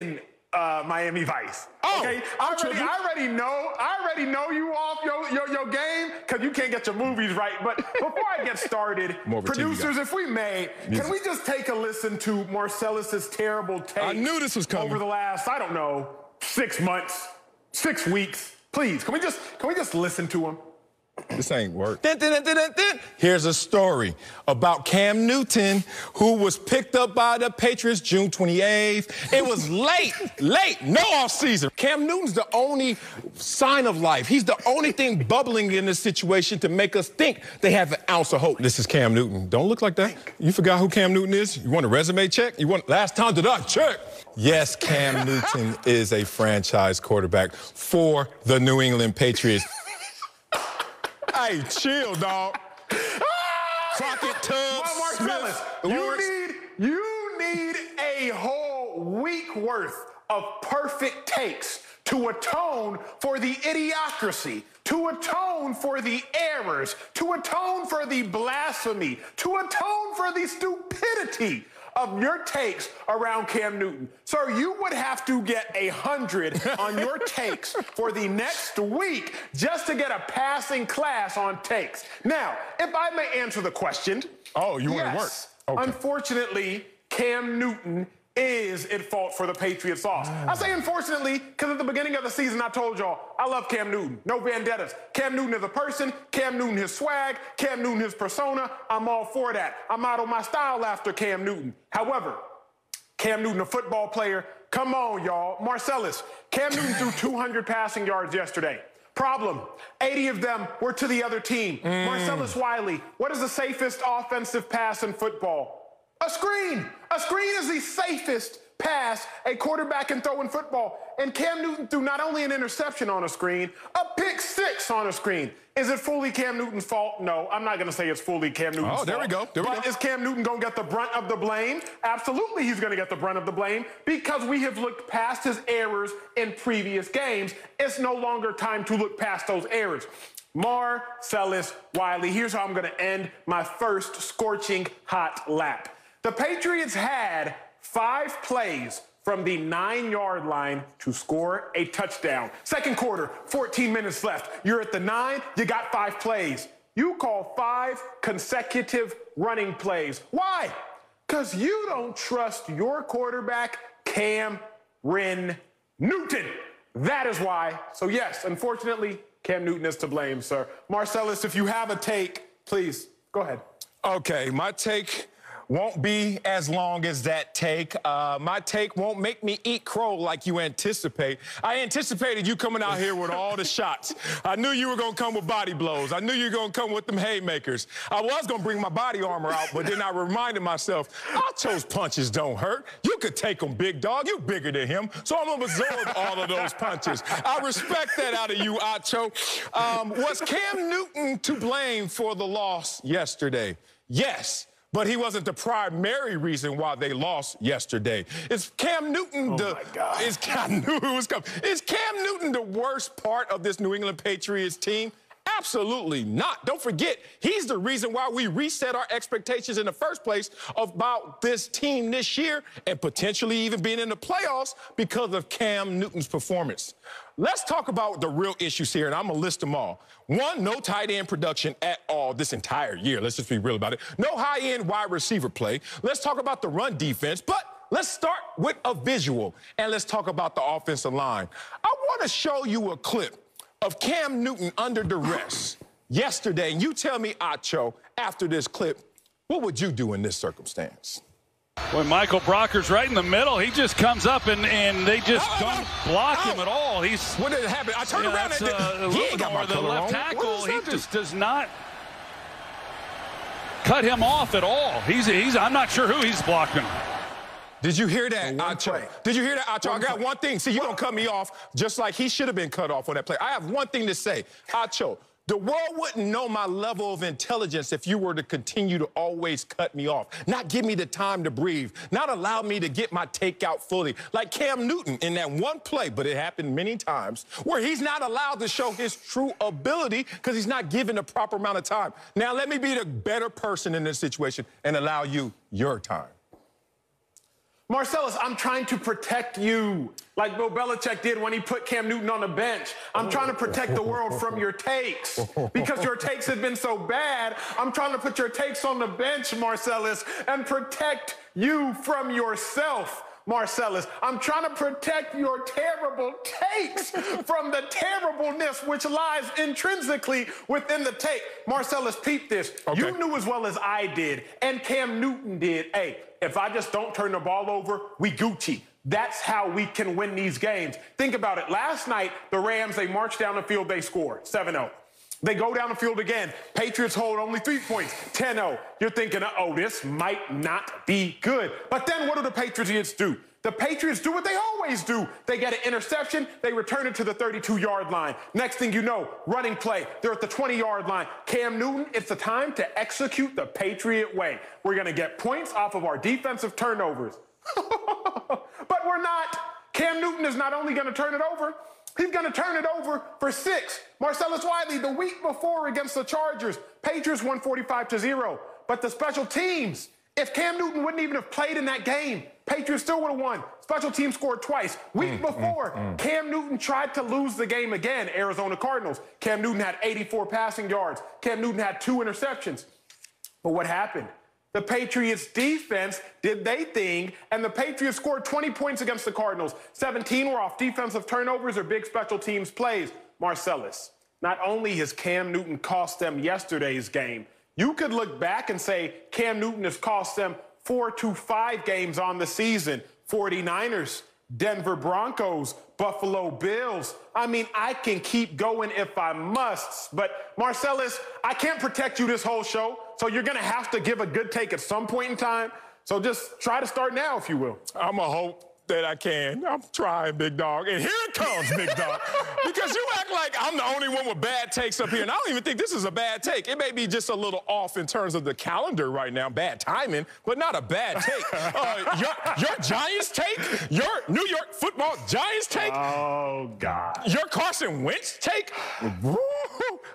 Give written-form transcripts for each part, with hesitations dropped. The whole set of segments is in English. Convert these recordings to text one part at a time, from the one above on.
Miami Vice. Oh, okay, I already know you off your game because you can't get your movies right. But before I get started, producers, if we may, can we just take a listen to Marcellus's terrible take? I knew this was coming. Over the last, I don't know, 6 months, 6 weeks. Please, can we just listen to him? This ain't work. Here's a story about Cam Newton, who was picked up by the Patriots June 28th. It was late, no offseason. Cam Newton's the only sign of life. He's the only thing bubbling in this situation to make us think they have an ounce of hope. This is Cam Newton. Don't look like that. You forgot who Cam Newton is? You want a resume check? Last time did I check? Yes, Cam Newton is a franchise quarterback for the New England Patriots. Hey, chill, dog. Crockett, Tubbs, Marcellus, you need a whole week worth of perfect takes to atone for the idiocracy, to atone for the errors, to atone for the blasphemy, to atone for the stupidity of your takes around Cam Newton. Sir, you would have to get 100 on your takes for the next week just to get a passing class on takes. Now, if I may answer the question. Oh, you want to work? Okay. Unfortunately, Cam Newton is at fault for the Patriots' loss. I say unfortunately because at the beginning of the season I told y'all I love Cam Newton. No vendettas. Cam Newton is a person. Cam Newton his swag. Cam Newton his persona. I'm all for that. I model my style after Cam Newton. However, Cam Newton, a football player, come on, y'all. Marcellus, Cam Newton threw 200 passing yards yesterday. Problem, 80 of them were to the other team. Marcellus Wiley, what is the safest offensive pass in football? A screen. A screen is the safest pass a quarterback can throw in football. And Cam Newton threw not only an interception on a screen, a pick six on a screen. Is it fully Cam Newton's fault? No, I'm not going to say it's fully Cam Newton's fault. Oh, there we go. But is Cam Newton going to get the brunt of the blame? Absolutely, he's going to get the brunt of the blame because we have looked past his errors in previous games. It's no longer time to look past those errors. Marcellus Wiley, here's how I'm going to end my first scorching hot lap. The Patriots had 5 plays from the 9-yard line to score a touchdown. Second quarter, 14 minutes left. You're at the 9, you got 5 plays. You call 5 consecutive running plays. Why? Because you don't trust your quarterback, Cam Newton. That is why. So yes, unfortunately, Cam Newton is to blame, sir. Marcellus, if you have a take, please, go ahead. Okay, my take won't be as long as that take. My take won't make me eat crow like you anticipate. I anticipated you coming out here with all the shots. I knew you were going to come with body blows. I knew you were going to come with them haymakers. I was going to bring my body armor out, but then I reminded myself, Acho's punches don't hurt. You could take them, big dog. You're bigger than him, so I'm going to absorb all of those punches. I respect that out of you, Acho. Was Cam Newton to blame for the loss yesterday? Yes. But he wasn't the primary reason why they lost yesterday. Is Cam Newton I knew it was coming. Is Cam Newton the worst part of this New England Patriots team? Absolutely not. Don't forget, he's the reason why we reset our expectations in the first place about this team this year and potentially even being in the playoffs because of Cam Newton's performance. Let's talk about the real issues here, and I'm going to list them all. 1, no tight end production at all this entire year. Let's just be real about it. No high-end wide receiver play. Let's talk about the run defense, but let's start with a visual, and let's talk about the offensive line. I want to show you a clip of Cam Newton under duress yesterday, and you tell me, Acho, after this clip, what would you do in this circumstance? When Michael Brocker's right in the middle, he just comes up and they just don't block him at all. What did it happen? I turned around and he ain't got my the left on. tackle. He just does not cut him off at all. I'm not sure who he's blocking. Did you hear that, Acho? Did you hear that, Acho? I got one thing. See, you're going to cut me off just like he should have been cut off on that play. I have one thing to say. Acho, the world wouldn't know my level of intelligence if you were to continue to always cut me off, not give me the time to breathe, not allow me to get my take out fully, like Cam Newton in that one play, but it happened many times, where he's not allowed to show his true ability because he's not given the proper amount of time. Now, let me be the better person in this situation and allow you your time. Marcellus, I'm trying to protect you, like Bill Belichick did when he put Cam Newton on the bench. I'm trying to protect the world from your takes. Because your takes have been so bad, I'm trying to put your takes on the bench, Marcellus, and protect you from yourself, Marcellus. I'm trying to protect your terrible takes from the terribleness which lies intrinsically within the take. Marcellus, peep this. Okay. You knew as well as I did, and Cam Newton did, hey, if I just don't turn the ball over, we Gucci. That's how we can win these games. Think about it. Last night, the Rams, they marched down the field, they score 7-0. They go down the field again. Patriots hold only 3 points, 10-0. You're thinking, uh-oh, this might not be good. But then what do the Patriots do? The Patriots do what they always do. They get an interception. They return it to the 32-yard line. Next thing you know, running play. They're at the 20-yard line. Cam Newton, it's the time to execute the Patriot way. We're going to get points off of our defensive turnovers. But we're not. Cam Newton is not only going to turn it over, he's going to turn it over for 6. Marcellus Wiley, the week before against the Chargers, Patriots won 45-0. But the special teams, if Cam Newton wouldn't even have played in that game, Patriots still would have won. Special teams scored twice. Week before, Cam Newton tried to lose the game again, Arizona Cardinals. Cam Newton had 84 passing yards. Cam Newton had 2 interceptions. But what happened? The Patriots defense did their thing, and the Patriots scored 20 points against the Cardinals. 17 were off defensive turnovers or big special teams plays. Marcellus, not only has Cam Newton cost them yesterday's game, you could look back and say Cam Newton has cost them 4 to 5 games on the season. 49ers, Denver Broncos, Buffalo Bills. I mean, I can keep going if I must. But Marcellus, I can't protect you this whole show, so you're going to have to give a good take at some point in time. So just try to start now, if you will. I'm going to hope that I can. I'm trying, big dog. And here it comes, big dog. Because you act like I'm the only one with bad takes up here. And I don't even think this is a bad take. It may be just a little off in terms of the calendar right now. Bad timing, but not a bad take. Your Giants take? Your New York football Giants take? Oh, God. Your Carson Wentz take?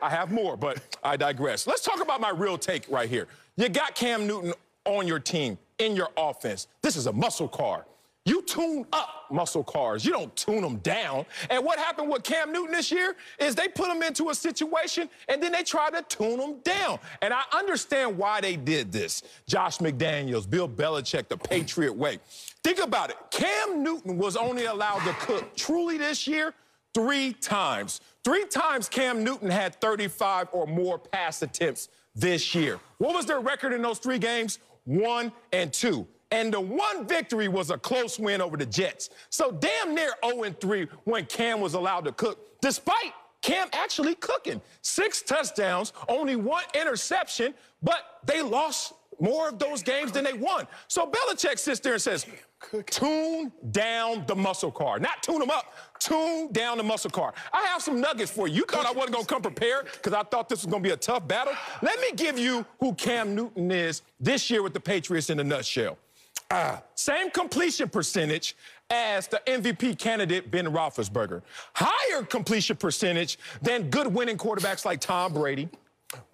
I have more, but I digress. Let's talk about my real take right here. You got Cam Newton on your team, in your offense. This is a muscle car. You tune up muscle cars. You don't tune them down. And what happened with Cam Newton this year is they put him into a situation and then they try to tune him down. And I understand why they did this. Josh McDaniels, Bill Belichick, the Patriot way. Think about it. Cam Newton was only allowed to cook truly this year 3 times. 3 times Cam Newton had 35 or more pass attempts this year. What was their record in those 3 games? 1-2. And the one victory was a close win over the Jets. So damn near 0-3 when Cam was allowed to cook, despite Cam actually cooking. 6 touchdowns, only 1 interception, but they lost more of those games than they won. So Belichick sits there and says, tune down the muscle car. Not tune them up, tune down the muscle car. I have some nuggets for you. You thought I wasn't going to come prepared because I thought this was going to be a tough battle. Let me give you who Cam Newton is this year with the Patriots in a nutshell. Same completion percentage as the MVP candidate Ben Roethlisberger. Higher completion percentage than good winning quarterbacks like Tom Brady,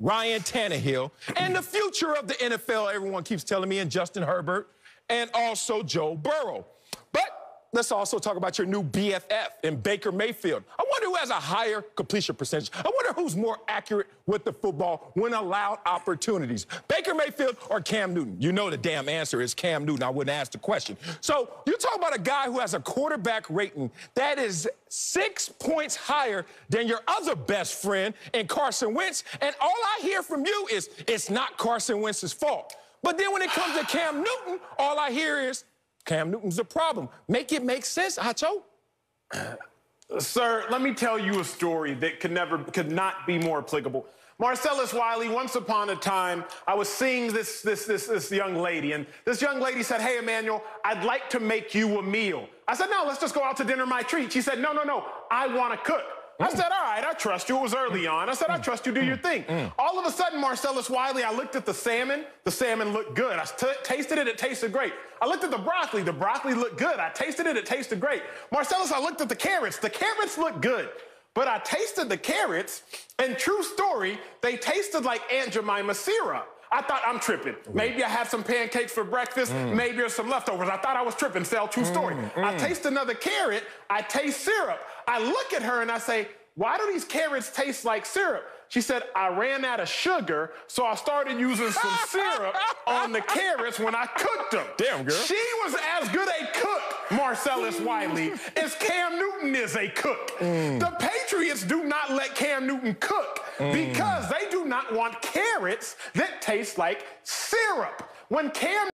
Ryan Tannehill, and the future of the NFL, everyone keeps telling me, and Justin Herbert, and also Joe Burrow. But let's also talk about your new BFF in Baker Mayfield. I wonder who has a higher completion percentage. I wonder who's more accurate with the football when allowed opportunities. Baker Mayfield or Cam Newton? You know the damn answer is Cam Newton. I wouldn't ask the question. So you talk about a guy who has a quarterback rating that is 6 points higher than your other best friend in Carson Wentz, and all I hear from you is it's not Carson Wentz's fault. But then when it comes to Cam Newton, all I hear is Cam Newton's the problem. Make it make sense, Acho. Sir, let me tell you a story that could not be more applicable. Marcellus Wiley, once upon a time, I was seeing this young lady, and this young lady said, hey, Emmanuel, I'd like to make you a meal. I said, no, let's just go out to dinner, my treat. She said, no, I want to cook. I said, all right, I trust you. It was early on. I said, I trust you. Do your thing. All of a sudden, Marcellus Wiley, I looked at the salmon. The salmon looked good. I tasted it. It tasted great. I looked at the broccoli. The broccoli looked good. I tasted it. It tasted great. Marcellus, I looked at the carrots. The carrots looked good. But I tasted the carrots, and true story, they tasted like Aunt Jemima syrup. I thought I'm tripping. Maybe I had some pancakes for breakfast. Maybe there's some leftovers. I thought I was tripping. True story. I taste another carrot. I taste syrup. I look at her and I say, why do these carrots taste like syrup? She said, I ran out of sugar, so I started using some syrup on the carrots when I cooked them. Damn, girl. She was as good a cook, Marcellus Wiley, as Cam Newton is a cook. The Patriots do not let Cam Newton cook because they do not want carrots that taste like syrup. When Cam